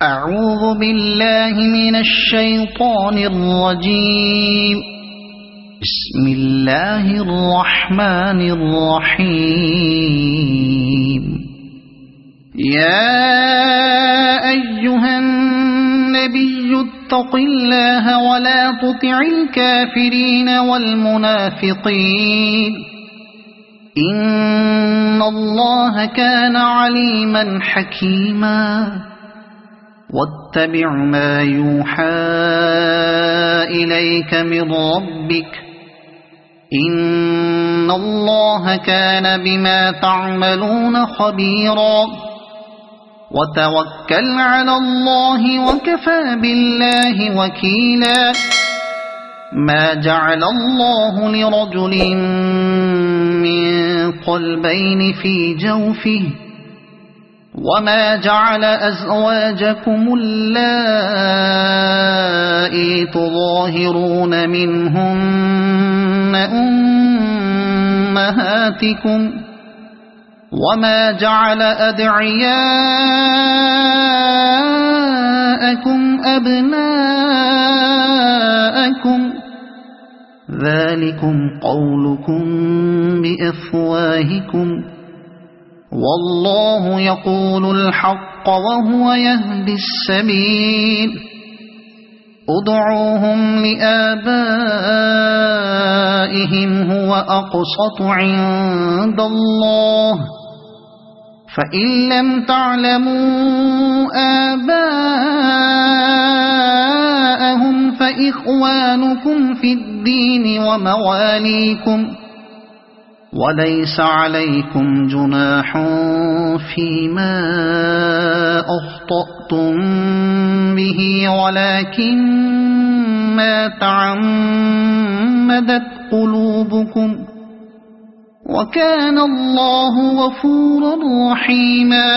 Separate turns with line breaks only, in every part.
أعوذ بالله من الشيطان الرجيم. بسم الله الرحمن الرحيم. يا أيها النبي اتق الله ولا تطع الكافرين والمنافقين إن الله كان عليما حكيما. واتبع ما يوحى إليك من ربك إن الله كان بما تعملون خبيرا. وتوكل على الله وكفى بالله وكيلا. ما جعل الله لرجل من قلبين في جوفه وما جعل أزواجكم اللائي تظاهرون منهن أمهاتكم وما جعل أدعياءكم أبناءكم ذلكم قولكم بأفواهكم والله يقول الحق وهو يهدي السبيل. ادعوهم لآبائهم هو أقسط عند الله فإن لم تعلموا آباءهم فإخوانكم في الدين ومواليكم وليس عليكم جناح فيما أخطأتم به ولكن ما تعمدت قلوبكم وكان الله غفورا رحيما.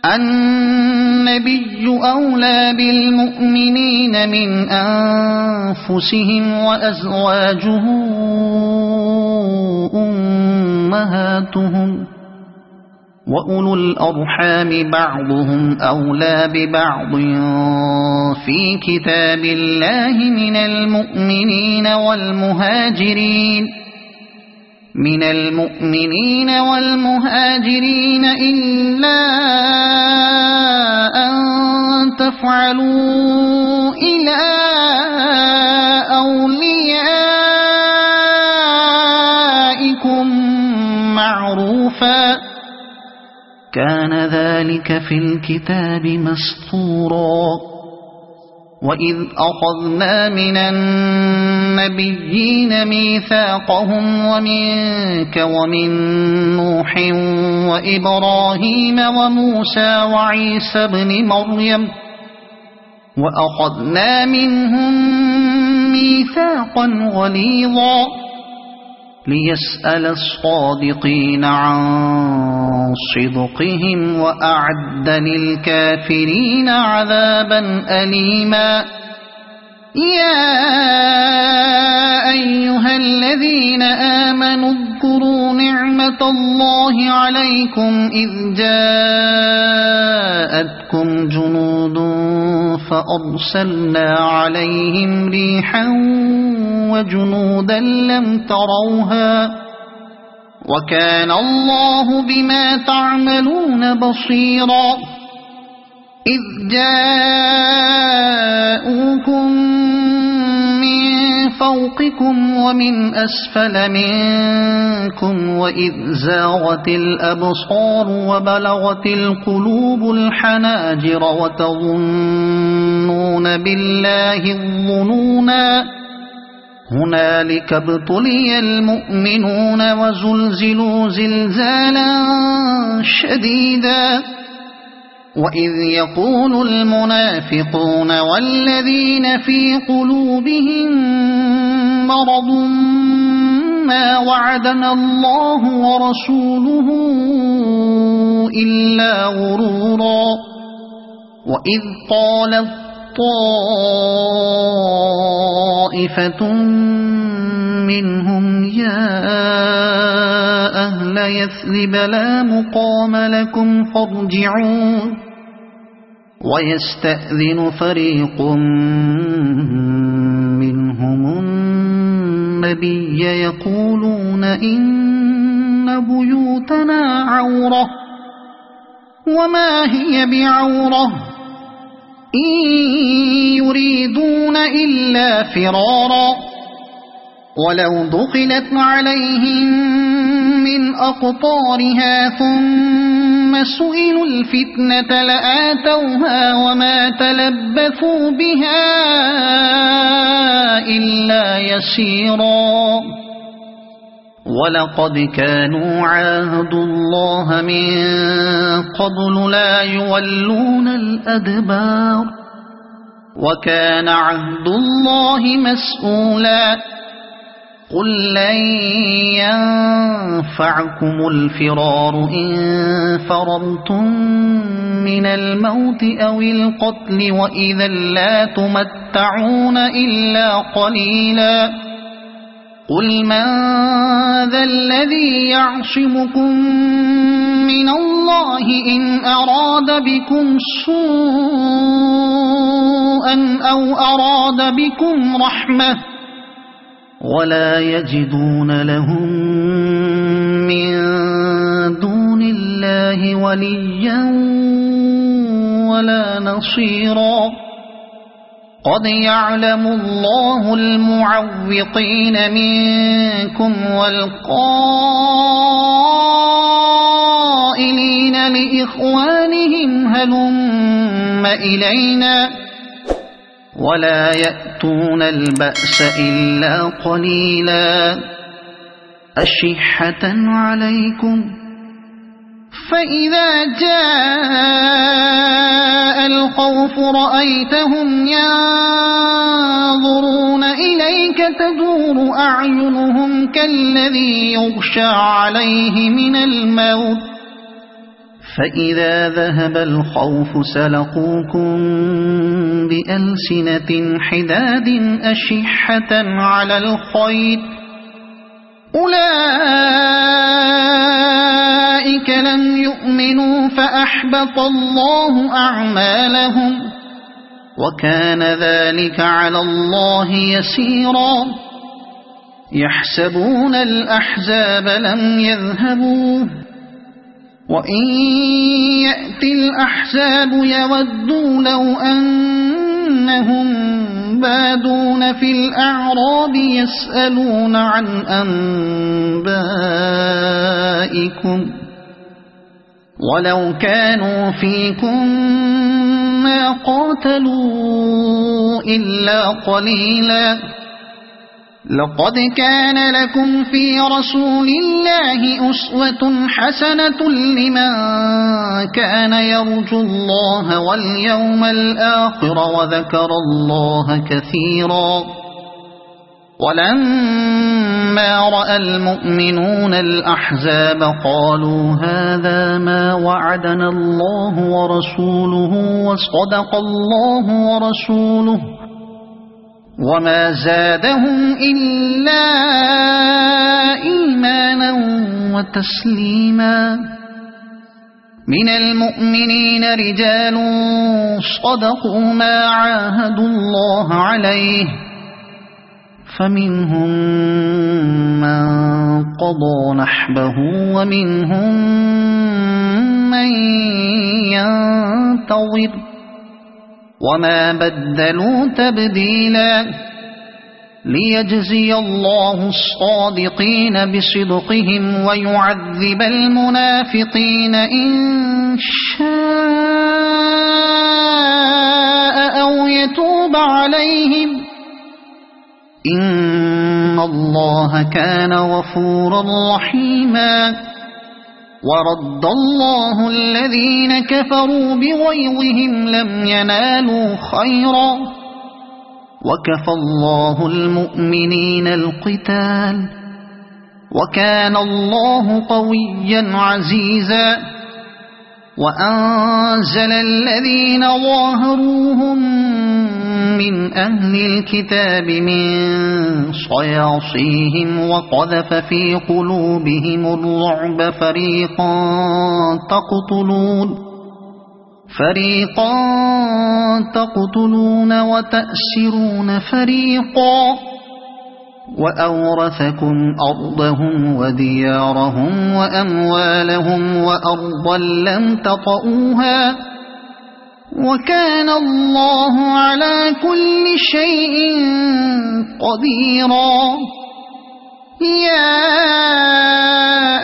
النبي أولى بالمؤمنين من أنفسهم وأزواجه أمهاتهم وأولو الأرحام بعضهم أولى ببعض في كتاب الله من المؤمنين والمهاجرين إلا أن تفعلوا إلى أوليائكم معروفا كان ذلك في الكتاب مسطورا. وإذ أخذنا من النبيين ميثاقهم ومنك ومن نوح وإبراهيم وموسى وعيسى بن مريم وأخذنا منهم ميثاقا غليظا ليسأل الصادقين عن صدقهم وأعد للكافرين عذابا أليما. يا أيها الذين آمنوا اذكروا نعمة الله عليكم إذ جاءتكم جنود فأرسلنا عليهم ريحا وجنودا لم تروها وكان الله بما تعملون بصيرا. إذ جاءوكم من فوقكم ومن أسفل منكم وإذ زاغت الأبصار وبلغت القلوب الحناجر وتظنون بالله الظنونا هنالك ابتلي المؤمنون وزلزلوا زلزالا شديدا. وإذ يقول المنافقون والذين في قلوبهم مرض ما وعدنا الله ورسوله إلا غرورا. وإذ قالت طائفة منهم يا أهل يثرب لا مقام لكم فارجعوا ويستأذن فريق منهم النبي يقولون إن بيوتنا عورة وما هي بعورة إن يريدون إلا فرارا ولو دخلت عليهم من أقطارها ثم سئلوا الفتنة لآتوها وما تلبثوا بها إلا يسيرا ولقد كانوا عاهدوا الله من قبل لا يولون الأدبار وكان عهد الله مسؤولا قل لن ينفعكم الفرار إن فررتم من الموت أو القتل وإذا لا تمتعون إلا قليلا قل من ذا الذي يعصمكم من الله إن أراد بكم سوءا أو أراد بكم رحمة ولا يجدون لهم من دون الله وليا ولا نصيرا قد يعلم الله المعوقين منكم والقائلين لإخوانهم هلم إلينا ولا يأتون البأس إلا قليلا أشحة عليكم فإذا جاء الخوف رأيتهم ينظرون إليك تدور أعينهم كالذي يغشى عليه من الموت فإذا ذهب الخوف سلقوكم بألسنة حداد أشحة على الخير أولئك لم يؤمنوا فأحبط الله أعمالهم وكان ذلك على الله يسيرا يحسبون الأحزاب لم يذهبوا وإن يأتي الأحزاب يودوا لو أنهم بادون في الأعراب يسألون عن أنبائكم ولو كانوا فيكم ما قاتلوا إلا قليلا لقد كان لكم في رسول الله أسوة حسنة لمن كان يرجو الله واليوم الآخر وذكر الله كثيرا ولما رأى المؤمنون الأحزاب قالوا هذا ما وعدنا الله ورسوله وصدق الله ورسوله وما زادهم إلا إيمانا وتسليما من المؤمنين رجال صدقوا ما عاهدوا الله عليه فمنهم من قضى نحبه ومنهم من ينتظر وما بدلوا تبديلا ليجزي الله الصادقين بصدقهم ويعذب المنافقين إن شاء أو يتوب عليهم إن الله كان غفورا رحيما ورد الله الذين كفروا بغيظهم لم ينالوا خيرا وكفى الله المؤمنين القتال وكان الله قويا عزيزا وأنزل الذين ظاهروهم من أهل الكتاب من صياصيهم وقذف في قلوبهم الرعب فريقا تقتلون وتأسرون فريقا وأورثكم أرضهم وديارهم وأموالهم وأرضا لم تطئوها وكان الله على كل شيء قديرا يا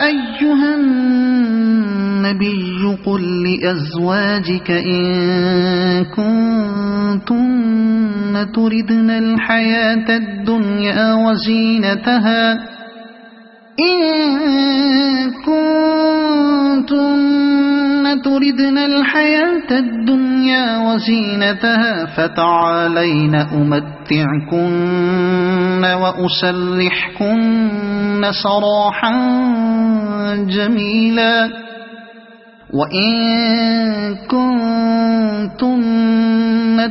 أيها النبي قل لأزواجك إن كنتن تردن الحياة الدنيا وزينتها فتعالين أمتعكن وأسرحكن سراحا جميلا وإن كنتن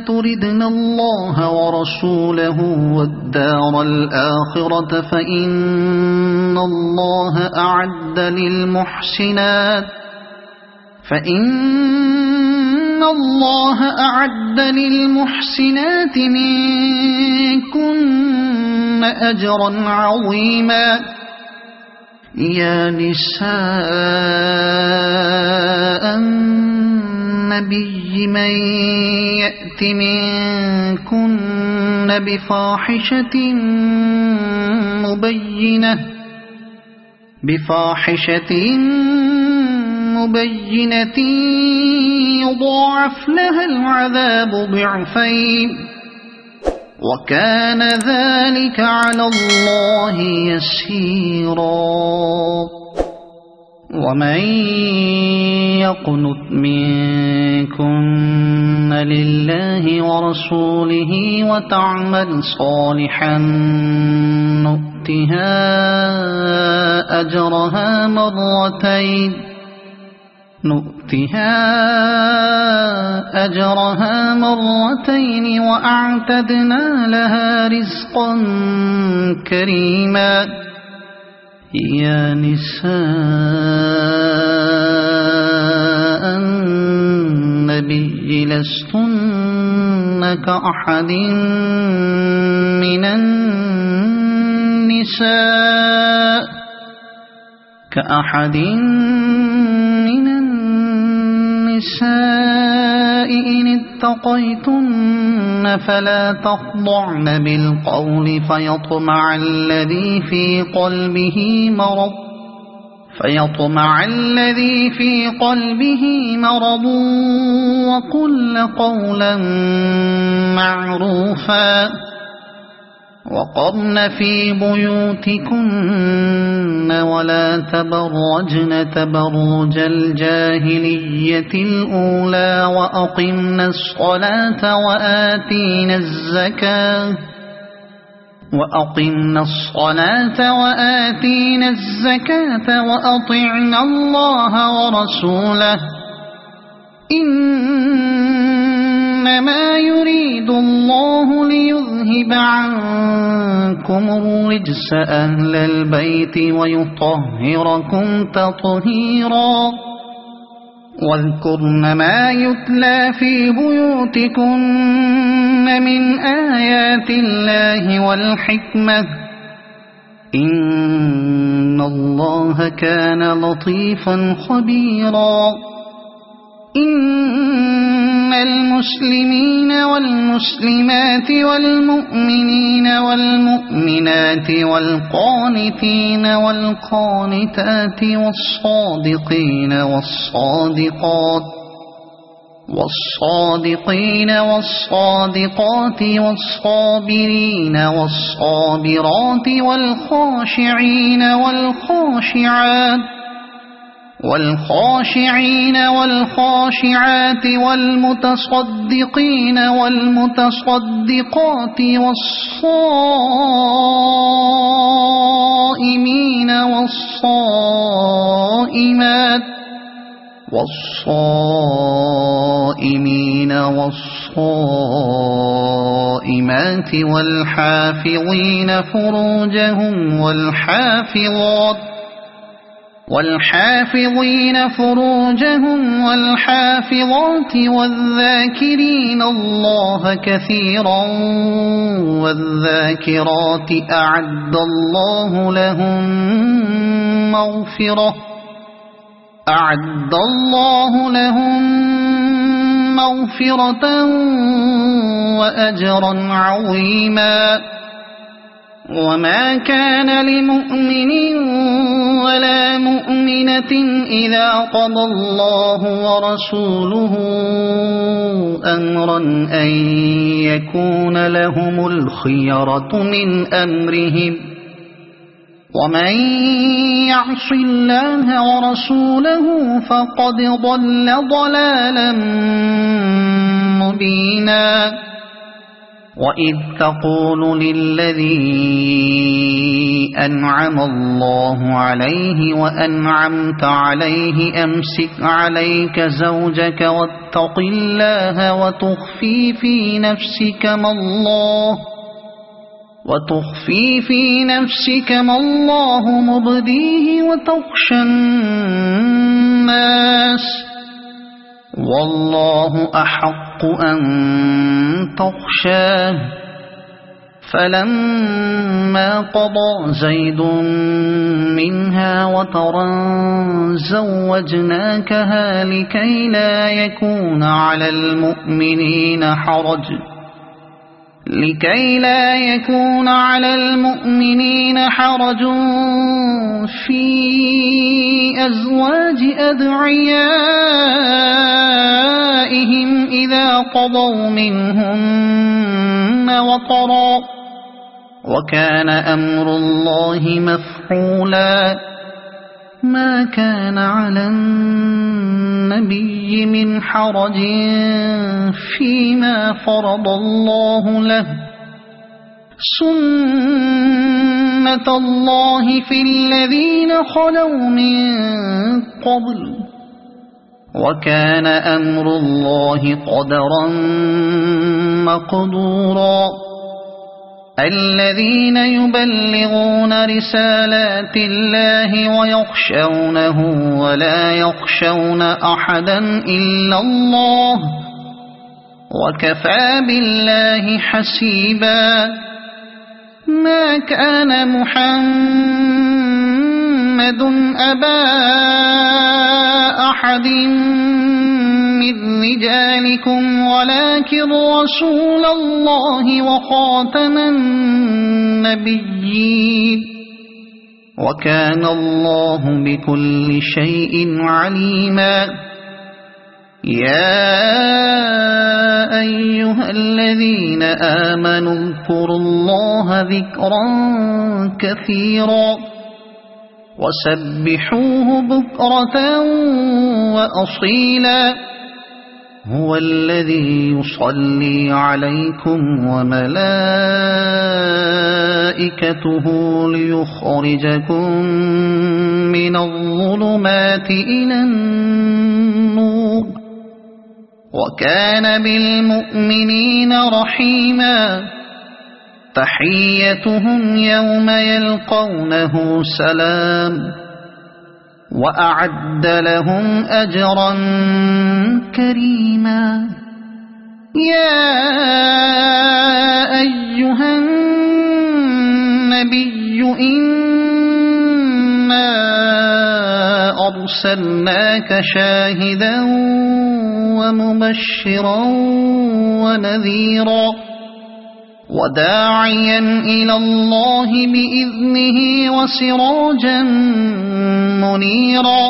تردن الله ورسوله والدار الآخرة فإن الله أعد للمحسنات منكن أجرا عظيما يا نساء النبي من يأت منكن بفاحشة مبينة يضاعف لها العذاب ضعفين وكان ذلك على الله يسيرا ومن يقنت منكن لله ورسوله وتعمل صالحا نؤتها أجرها مرتين وأعتدنا لها رزقا كريما يا نساء النبي لستن كأحد من النساء إن اتقيتن فلا تخضعن بالقول فيطمع الذي في قلبه مرض وقلن قولا معروفا وقرن في بيوتكن ولا تبرجن تبرج الجاهلية الأولى وأقمنا الصلاة وآتينا الزكاة وأطعنا الله ورسوله إنما يريد الله ليذهب عنكم الرجس أهل البيت ويطهركم تطهيرا واذكرن ما يتلى في بيوتكن من آيات الله والحكمة إن الله كان لطيفا خبيرا إن المسلمين والمسلمات والمؤمنين والمؤمنات والقانتين والقانتات والصادقين والصادقات والصابرين والصابرات والخاشعين والخاشعات والمتصدقين والمتصدقات والصائمين والصائمات والحافظين فروجهم والحافظين فروجهم والحافظات والذاكرين الله كثيرا والذاكرات أعد الله لهم مغفرة وأجرا عظيما. وما كان لمؤمن ولا مؤمنة إذا قضى الله ورسوله أمرا أن يكون لهم الخيرة من أمرهم ومن يعص الله ورسوله فقد ضل ضلالا مبينا. وإذ تقول للذي أنعم الله عليه وأنعمت عليه أمسك عليك زوجك واتق الله وتخفي في نفسك ما الله مبديه وتخشى الناس والله أحق أن تخشاه. فلما قضى زيد منها وطرا زوجناكها لكي لا يكون على المؤمنين حرج في أزواج أدعيائهم إذا قضوا منهن وطرا وكان أمر الله مفعولا. ما كان على النبي من حرج فيما فرض الله له سنة الله في الذين خلوا من قبل وكان أمر الله قدرا مقدورا. الذين يبلغون رسالات الله ويخشونه ولا يخشون أحدا إلا الله وكفى بالله حسيبا. ما كان محمد أبا أحد من رجالكم ولكن رسول الله وخاتم النبيين وكان الله بكل شيء عليما. يا أيها الذين آمنوا اذكروا الله ذكرا كثيرا وسبحوه بكرة وأصيلا. هو الذي يصلي عليكم وملائكته ليخرجكم من الظلمات إلى النور وكان بالمؤمنين رحيما. تحيتهم يوم يلقونه سلام وأعد لهم أجرا كريما. يا أيها النبي إنا أرسلناك شاهدا ومبشرا ونذيرا وداعيا إلى الله بإذنه وسراجا منيرا.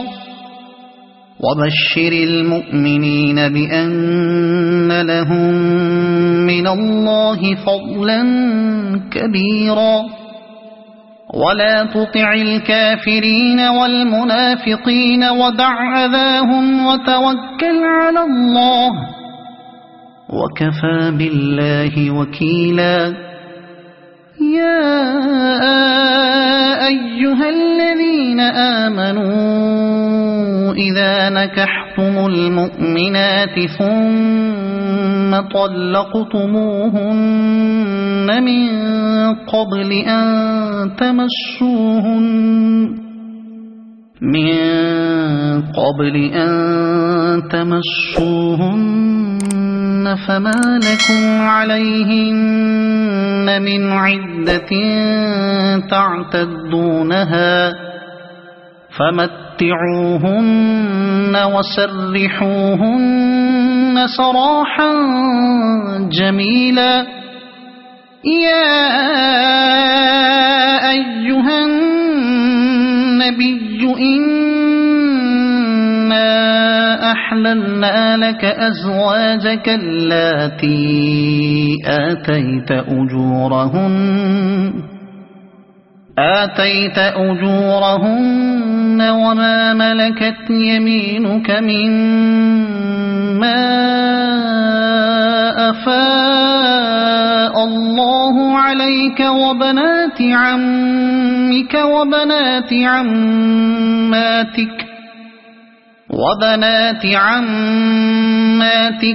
وبشر المؤمنين بأن لهم من الله فضلا كبيرا. ولا تطع الكافرين والمنافقين ودع أذاهم وتوكل على الله وكفى بالله وكيلا. يا أيها الذين آمنوا إذا نكحتم المؤمنات ثم طلقتموهن من قبل أن من قبل أن تمسوهن فما لكم عليهن من عدة تعتدونها فمتعوهن وسرحوهن سراحا جميلا. يا أيها النبي إنا أحللنا لك أزواجك اللاتي آتيت أجورهن وما ملكت يمينك مما أفاء الله عليك وبنات عمك وبنات عماتك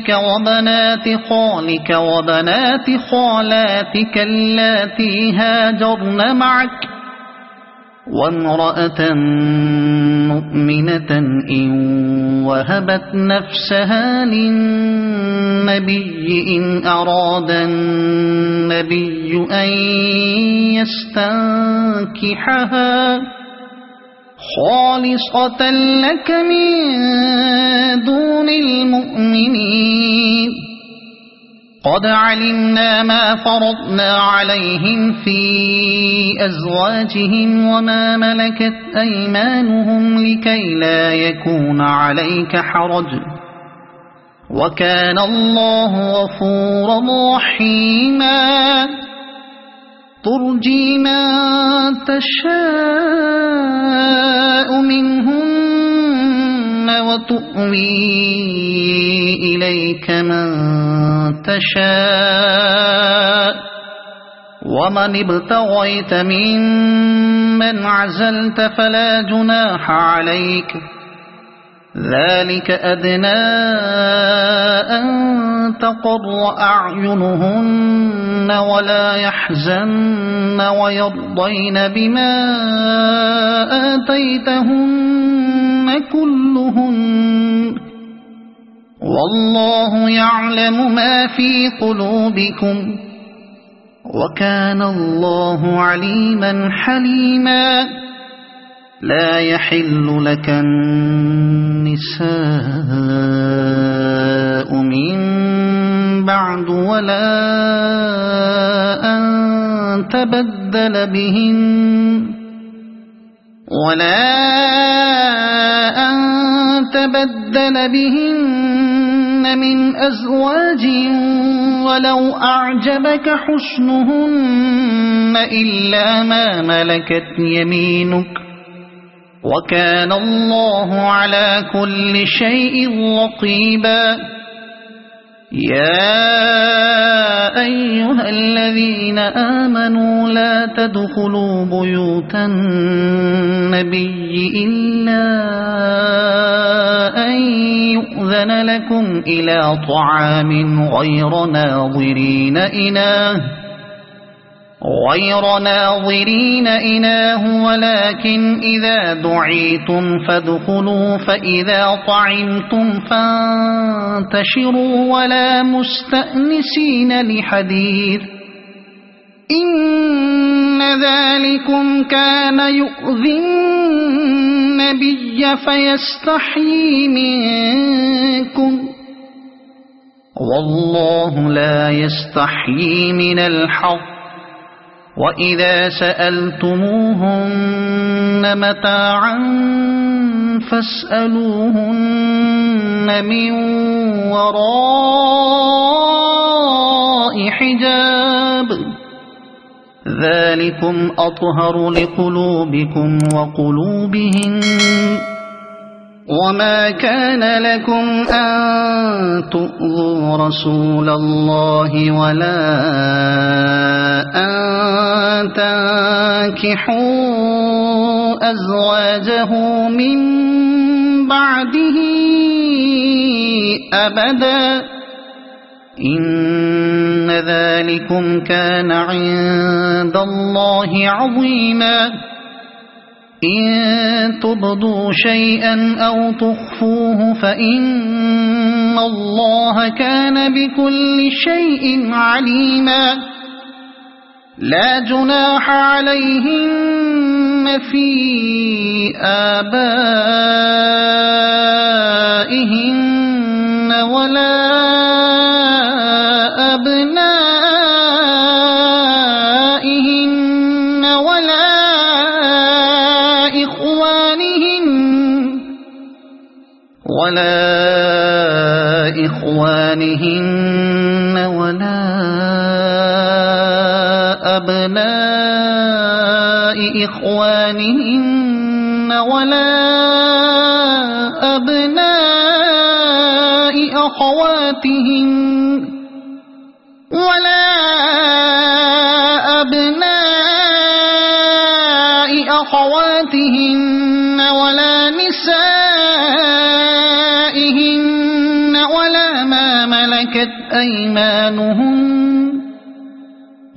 وبنات خالك وبنات خالاتك اللاتي هاجرن معك وامرأة مؤمنة إن وهبت نفسها للنبي إن أراد النبي أن يستنكحها خالصة لك من دون المؤمنين. قد علمنا ما فرضنا عليهم في أزواجهم وما ملكت أيمانهم لكي لا يكون عليك حرج وكان الله غفورا رحيما. ترجي من تشاء منهن وتؤوي إليك من تشاء ومن ابتغيت ممن عزلت فلا جناح عليك ذلك أدنى أن تقر أعينهن ولا يحزن ويرضين بما آتيتهن كلهن والله يعلم ما في قلوبكم وكان الله عليما حليما. لا يحل لك النساء من بعد ولا أن تبدل بهن من أزواج ولو أعجبك حسنهن إلا ما ملكت يمينك وكان الله على كل شيء رقيبا. يا أيها الذين آمنوا لا تدخلوا بيوت النبي إلا أن يؤذن لكم إلى طعام غير ناظرين إناه ولكن إذا دعيتم فادخلوا فإذا طعمتم فانتشروا ولا مستأنسين لحديث إن ذلكم كان يؤذي النبي فيستحيي منكم والله لا يستحيي من الحق. وإذا سألتموهن متاعا فاسألوهن من وراء حجاب ذلكم أطهر لقلوبكم وقلوبهن. وما كان لكم أن تؤذوا رسول الله ولا أن تنكحوا أزواجه من بعده أبدا إن ذلكم كان عند الله عظيما. إن تبدوا شيئا أو تخفوه فإن الله كان بكل شيء عليما لا جناح عليهن في آبائهن ولا أبنائهن ولا إخوانهن ولا أبناء إخوانهن ولا أبناء أخواتهن ولا أبناء أخواتهن ولا نسائهن ولا ما ملكت أيمانهن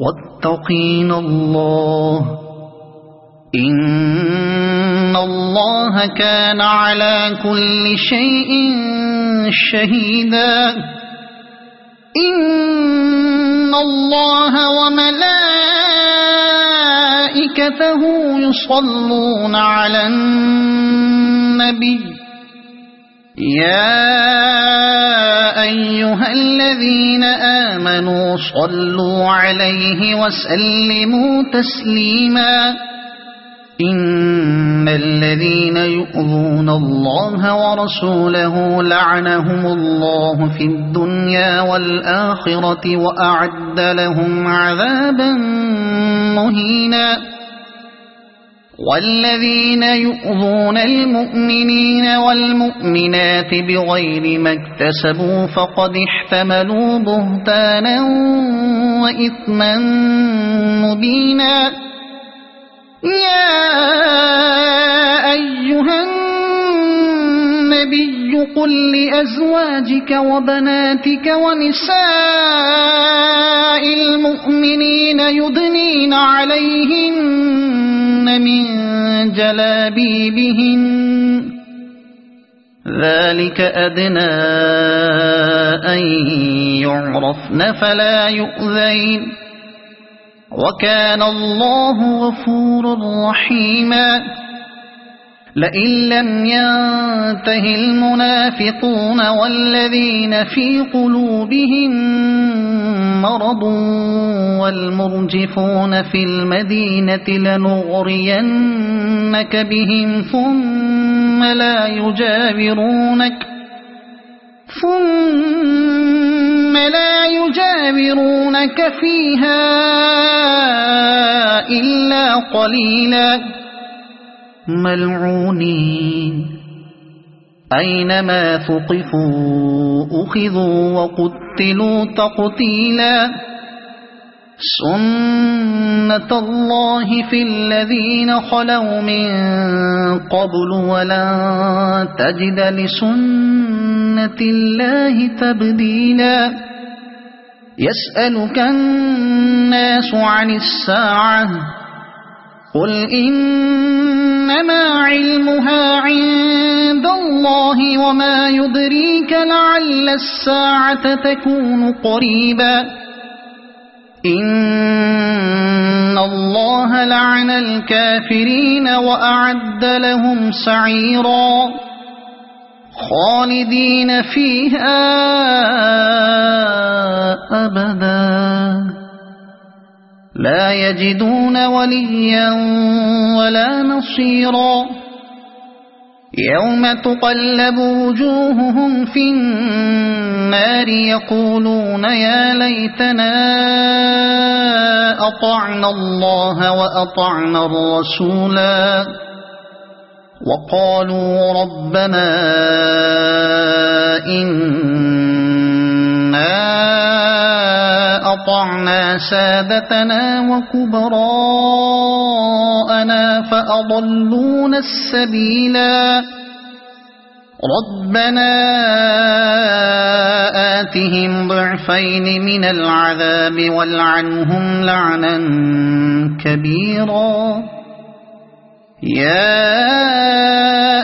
واتقين الله إن الله كان على كل شيء شهيدا إن الله وملائكته يصلون على النبي يا أيها الذين آمنوا صلوا عليه وسلموا تسليما إن الذين يؤذون الله ورسوله لعنهم الله في الدنيا والآخرة وأعد لهم عذابا مهينا والذين يؤذون المؤمنين والمؤمنات بغير ما اكتسبوا فقد احتملوا بهتانا وإثما مبينا يا أيها النبي قل لأزواجك وبناتك ونساء المؤمنين يدنين عليهن من جلابيبهن ذلك أدنى أن يعرفن فلا يؤذين وكان الله غفورا رحيما لئن لم ينته المنافقون والذين في قلوبهم مرض والمرجفون في المدينة لنغرينك بهم ثم لا يجاورونك فيها إلا قليلا ملعونين أينما ثقفوا أخذوا وقتلوا تقتيلا سنة الله في الذين خلوا من قبل ولن تجد لسنة الله تبديلا يسألك الناس عن الساعة قل إنما علمها عند الله وما يدريك لعل الساعة تكون قريبا إن الله لعن الكافرين وأعد لهم سعيرا خالدين فيها أبدا لا يجدون وليا ولا نصيرا يوم تقلب وجوههم في النار يقولون يا ليتنا أطعنا الله وأطعنا الرسولا وقالوا ربنا إنا أطعنا سادتنا وكبراءنا فأضلونا السبيلا ربنا آتهم ضعفين من العذاب والعنهم لعنا كبيرا يا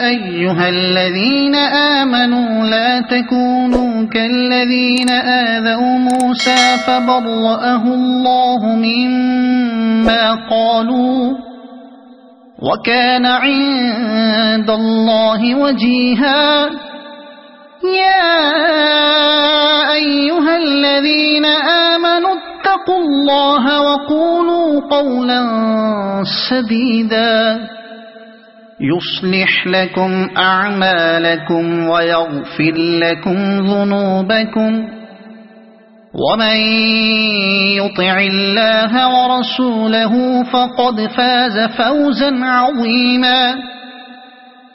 أيها الذين آمنوا لا تكونوا كالذين آذوا موسى فبرأه الله مما قالوا وكان عند الله وجيها يا أيها الذين آمنوا اتقوا الله وقولوا قولا سديدا يصلح لكم أعمالكم ويغفر لكم ذنوبكم ومن يطع الله ورسوله فقد فاز فوزا عظيما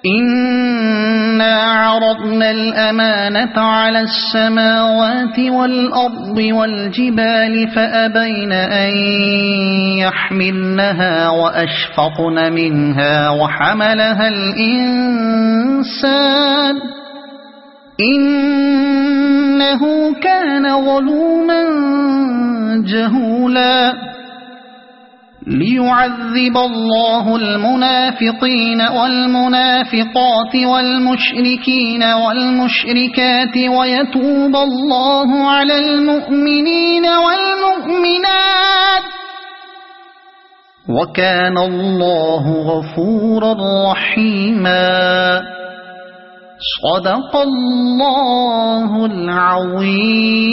إنا عرضنا الأمانة على السماوات والأرض والجبال فأبين أن يحملنها وأشفقن منها وحملها الإنسان إنه كان ظلوما جهولا ليعذب الله المنافقين والمنافقات والمشركين والمشركات ويتوب الله على المؤمنين والمؤمنات وكان الله غفورا رحيما صدق الله العظيم.